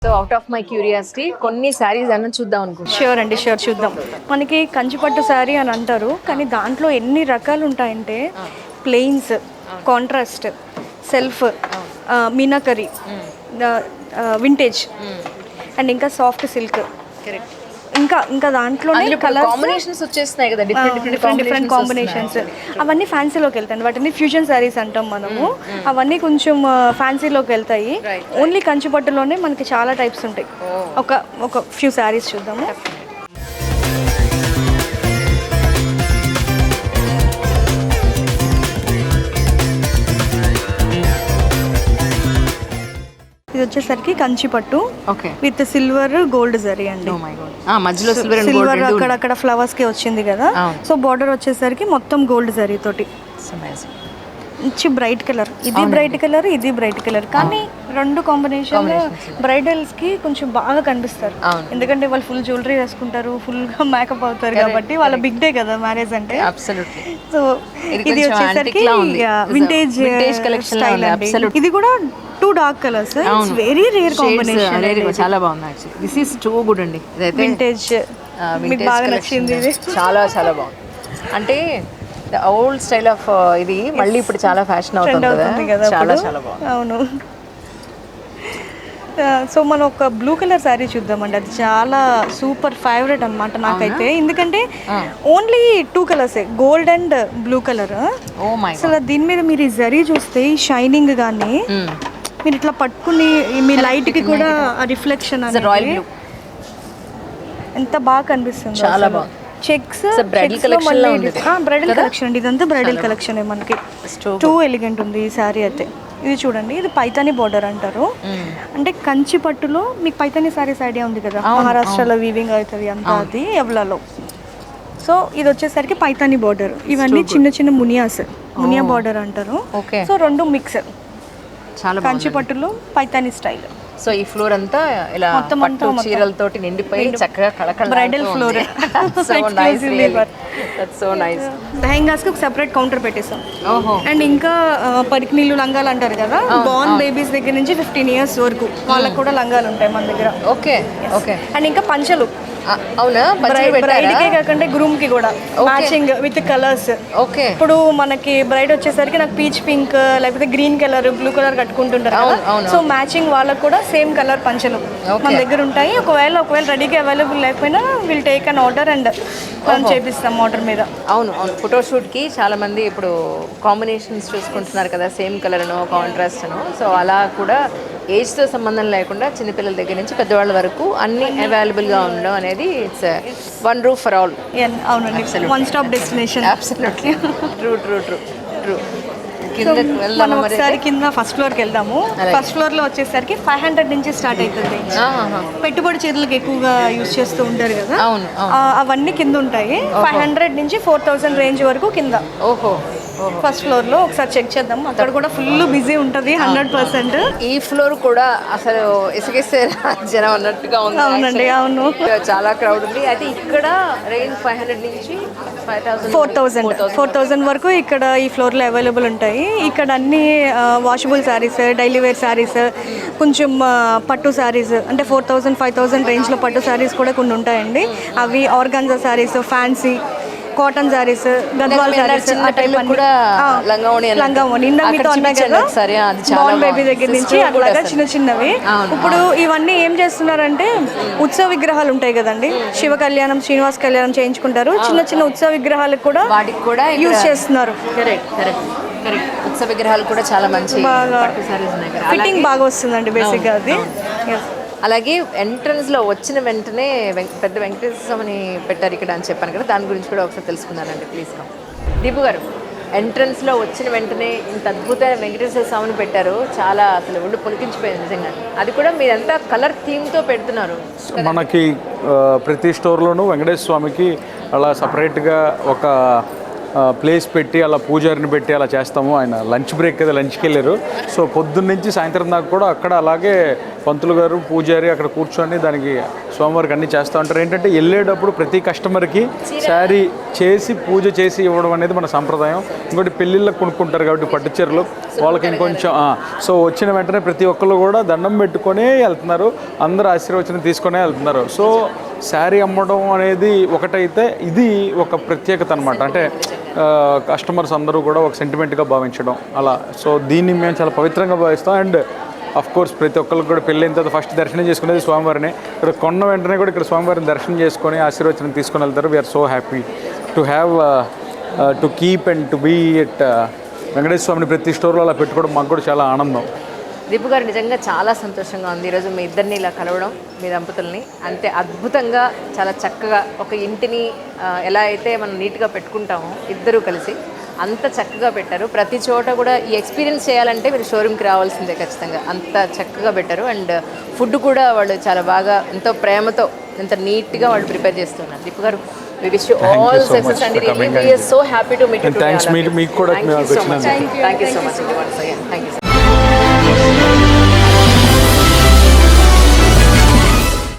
So out of my curiosity కొన్ని శారీస్ అన్న చూద్దాం అనుకుంటున్నాను. ష్యూర్ అండి, ష్యూర్ చూద్దాం. మనకి కంచిపట్టు శారీ అని అంటారు, కానీ దాంట్లో ఎన్ని రకాలు ఉంటాయంటే plains, contrast, self, meenakari, vintage and ఇంకా సాఫ్ట్ సిల్క్, కరెక్ట్. ఇంకా ఇంకా దాంట్లోనే కలర్స్ కాంబినేషన్స్ వచ్చేస్తున్నాయి కదా, డిఫరెంట్ కాంబినేషన్స్. అవన్నీ ఫ్యాన్సీలోకి వెళ్తాయి, వాటిని ఫ్యూజన్ శారీస్ అంటాం మనము. అవన్నీ కొంచెం ఫ్యాన్సీలోకి వెళ్తాయి. ఓన్లీ కంచిపట్టులోనే మనకి చాలా టైప్స్ ఉంటాయి. ఒక ఒక ఫ్యూ శారీస్ చూద్దాము. ఇది వచ్చేసరికి కంచిపట్టు విత్ సిల్వర్ గోల్డ్ జరీ అండి. మధ్యలో సిల్వర్ అక్కడ ఫ్లవర్స్ కి వచ్చింది కదా. సో బార్డర్ వచ్చేసరికి మొత్తం గోల్డ్ జరీ తోటి మంచి బ్రైట్ కలర్. ఇది బ్రైట్ కలర్, ఇది బ్రైట్ కలర్, కానీ రెండు కాంబినేషన్ బ్రైడల్స్ కి కొంచెం బాగా కనిపిస్తారు. ఎందుకంటే వాళ్ళు ఫుల్ జ్యువెలరీ వేసుకుంటారు, ఫుల్ గా మేకప్ అవుతారు కాబట్టి వాళ్ళ బిగ్ డే కదా మ్యారేజ్ అంటే. సో ఇది వచ్చేసరికి వింటేజ్ స్టైల్ అండి. ఇది కూడా 2 dark colours. It's very rare combination. చాలా బాగుంది actually. This is too good అండి. ఇదైతే వింటేజ్ మీకు బాగా నచ్చింది. ఇది చాలా చాలా బాగుంది. అంటే ఓల్డ్ స్టైల్ ఆఫ్ ఇది మళ్ళీ ఇప్పుడు చాలా ఫ్యాషన్ అవుతుంది కదా. చాలా చాలా బాగుంది. అవును. సో మనం ఒక బ్లూ కలర్ శారీ చూద్దామండి. అది చాలా సూపర్ ఫేవరెట్ అనమాట నాకైతే. ఎందుకంటే ఓన్లీ 2 కలర్సే, గోల్డ్ అండ్ బ్లూ కలర్. అసలు దీని మీద మీరు ఈ జరీ చూస్తే ఈ షైనింగ్ కానీ మీరు ఇట్లా పట్టుకుని మీ లైట్ కి కూడా రిఫ్లెక్షన్ అనేది ఎంత బాగా కనిపిస్తుంది. చాలా బాగుంది. చెక్స్ బ్రైడల్ కలెక్షన్ అండి. ఇదంతా బ్రైడల్ కలెక్షన్ మనకి. టూ ఎలిగెంట్ ఉంది ఈ శారీ అయితే. ఇది చూడండి, ఇది పైతాని బోర్డర్ అంటారు. అంటే కంచి పట్టులో మీకు పైతాని శారీస్ ఐడియా ఉంది కదా, మహారాష్ట్రలో వీవింగ్ అవుతుంది అంతా, అది ఎవలాలో. సో ఇది వచ్చేసరికి పైతాని బోర్డర్. ఇవన్నీ చిన్న చిన్న మునియా బోర్డర్ అంటారు. సో రెండు మిక్స్ కంచి పట్టులో పైతాని స్టైల్. సో ఈ ఫ్లోర్ అంతా ఇలా పట్టు చీరలతోటి నిండిపోయి చక్కగా కళకళ bridal floor. So nice. Lehengas కి ఒక సెపరేట్ కౌంటర్ పెట్టేసాం. అండ్ ఇంకా పరికినీళ్ళు లంగాలు అంటారు కదా, బార్న్ బేబీస్ దగ్గర నుంచి 15 years వరకు వాళ్ళకి కూడా లంగాలు ఉంటాయి మన దగ్గర. ఓకే. అండ్ ఇంకా పంచలు. అవునా? బ్రైడ్ కే కాకుండా గ్రూమ్ కి కూడా మ్యాచింగ్ విత్ కలర్స్. ఓకే. ఇప్పుడు మనకి బ్రైడ్ వచ్చేసరికి నాకు పీచ్ పింక్ లేకపోతే గ్రీన్ కలర్, బ్లూ కలర్ కట్టుకుంటుంటారు కదా. సో మ్యాచింగ్ వాళ్ళకు కూడా సేమ్ కలర్ పంచలు మన దగ్గర ఉంటాయి. ఒకవేళ రెడీగా అవైలబుల్ లేకపోయినా will take an order and చేపిస్తాం ఆర్డర్ మీద. అవును. ఫోటోషూట్ కి చాలా మంది ఇప్పుడు కాంబినేషన్స్ చూసుకుంటున్నారు కదా, సేమ్ కలర్ అనో కాంట్రాస్ట్ అనో. సో అలా కూడా ఏజ్ తో సంబంధం లేకుండా చిన్నపిల్లల దగ్గర నుంచి పెద్దవాళ్ళ వరకు అన్ని అవైలబుల్ గా ఉండడం అనేది it's one roof for all. అవునండి, one stop destination. Absolutely true. మనం ఒకసారి కింద ఫస్ట్ ఫ్లోర్కి వెళ్దాము. ఫస్ట్ ఫ్లోర్ లో వచ్చేసరికి 500 నుంచి స్టార్ట్ అవుతుంది. పెట్టుబడి చీరలకు ఎక్కువగా యూజ్ చేస్తూ ఉంటారు కదా, అవన్నీ కింద ఉంటాయి. 500 నుంచి 4000 రేంజ్ వరకు కింద. ఫస్ట్ ఫ్లోర్ లో ఒకసారి చెక్ చేద్దాం. అక్కడ కూడా ఫుల్ బిజీ ఉంటుంది 100%. ఈ ఫ్లోర్ కూడా అసలు ఇసుకేసే జనం అన్నట్టుగా ఉంది. అవునండి, అవును. చాలా క్రౌడ్ ఉంది. అయితే ఇక్కడ రేంజ్ 500 నుంచి 4000 వరకు ఇక్కడ ఈ ఫ్లోర్ లో అవైలబుల్ ఉంటాయి. ఇక్కడ అన్ని washable saris, daily wear saris, కొంచెం పట్టు శారీస్ అంటే 4000 5000 రేంజ్ లో పట్టు శారీస్ కూడా కొన్ని ఉంటాయండి. అవి organza saris, fancy cotton saris, Gadwal saris, లంగావోని ఇందా మీతో ఉన్నాయి కదా, బార్న్ బేబీ దగ్గర నుంచి అట్లాగా చిన్నవి. ఇప్పుడు ఇవన్నీ ఏం చేస్తున్నారంటే ఉత్సవ విగ్రహాలు ఉంటాయి కదండి, శివ కళ్యాణం, శ్రీనివాస్ కళ్యాణం చేయించుకుంటారు. చిన్న ఉత్సవ విగ్రహాలకు కూడా వాటికి కూడా యూజ్ చేస్తున్నారు. ఉత్సవ విగ్రహాలు కూడా చాలా మంచి ఫిట్టింగ్ బాగా వస్తుందండి బేసిక్ గా అది. అలాగే ఎంట్రన్స్లో వచ్చిన వెంటనే పెద్ద వెంకటేశ్వర స్వామిని పెట్టారు ఇక్కడ అని చెప్పాను కదా, దాని గురించి కూడా ఒకసారి తెలుసుకున్నానండి. Please come. దీపు గారు, ఎంట్రన్స్లో వచ్చిన వెంటనే ఇంత అద్భుతమైన వెంకటేశ్వర స్వామిని పెట్టారు. చాలా అసలు ఒళ్ళు పొలికించిపోయింది నిజంగా. అది కూడా మీరంతా కలర్ థీమ్తో పెడుతున్నారు. మనకి ప్రతి స్టోర్లోనూ వెంకటేశ్వర స్వామికి అలా సపరేట్గా ఒక ప్లేస్ పెట్టి అలా పూజారిని పెట్టి అలా చేస్తాము. ఆయన లంచ్ బ్రేక్ కదా, లంచ్కి వెళ్ళారు. సో పొద్దున్న నుంచి సాయంత్రం దాకా కూడా అక్కడ అలాగే పంతులు గారు, పూజారి అక్కడ కూర్చొని దానికి స్వామివారికి అన్నీ చేస్తూ ఉంటారు. ఏంటంటే వెళ్ళేటప్పుడు ప్రతి కస్టమర్కి శారీ చేసి పూజ చేసి ఇవ్వడం అనేది మన సంప్రదాయం. ఇంకోటి పెళ్ళిళ్ళకి కొనుక్కుంటారు కాబట్టి పట్టు చీరలు వాళ్ళకి ఇంకొంచెం సో వచ్చిన వెంటనే ప్రతి ఒక్కళ్ళు కూడా దండం పెట్టుకొనే వెళ్తున్నారు, అందరూ ఆశీర్వచనం తీసుకొనే వెళ్తున్నారు. సో శారీ అమ్మడం అనేది ఒకటైతే ఇది ఒక ప్రత్యేకత అనమాట. అంటే కస్టమర్స్ అందరూ కూడా ఒక సెంటిమెంట్గా భావించడం అలా. సో దీన్ని మేము చాలా పవిత్రంగా భావిస్తాం. అండ్ అఫ్ కోర్స్ ప్రతి ఒక్కరికి కూడా పెళ్ళైన తర్వాత ఫస్ట్ దర్శనం చేసుకునేది స్వామివారిని. ఇక్కడ కొన్న వెంటనే కూడా ఇక్కడ స్వామివారిని దర్శనం చేసుకొని ఆశీర్వచనం తీసుకొని వెళ్తారు. We're so happy to have to keep and to be at Venkateswara స్వామిని ప్రతి స్టోర్లో అలా పెట్టుకోవడం మాకు కూడా చాలా ఆనందం. దీపు గారు నిజంగా చాలా సంతోషంగా ఉంది ఈరోజు మీ ఇద్దరిని ఇలా కలవడం, మీ దంపతుల్ని అంతే అద్భుతంగా చాలా చక్కగా ఒక ఇంటిని ఎలా అయితే మనం నీట్గా పెట్టుకుంటామో ఇద్దరూ కలిసి అంత చక్కగా పెట్టారు. ప్రతి చోట కూడా ఈ ఎక్స్పీరియన్స్ చేయాలంటే మీరు షోరూమ్కి రావాల్సిందే ఖచ్చితంగా, అంత చక్కగా పెట్టారు. అండ్ ఫుడ్ కూడా వాళ్ళు చాలా బాగా ఎంతో ప్రేమతో ఎంత నీట్గా వాళ్ళు ప్రిపేర్ చేస్తున్నారు. దీపు గారు we wish you all success and really we are so happy to meet you today. Thanks, మీకు కూడా thank you so much once again. Thank you so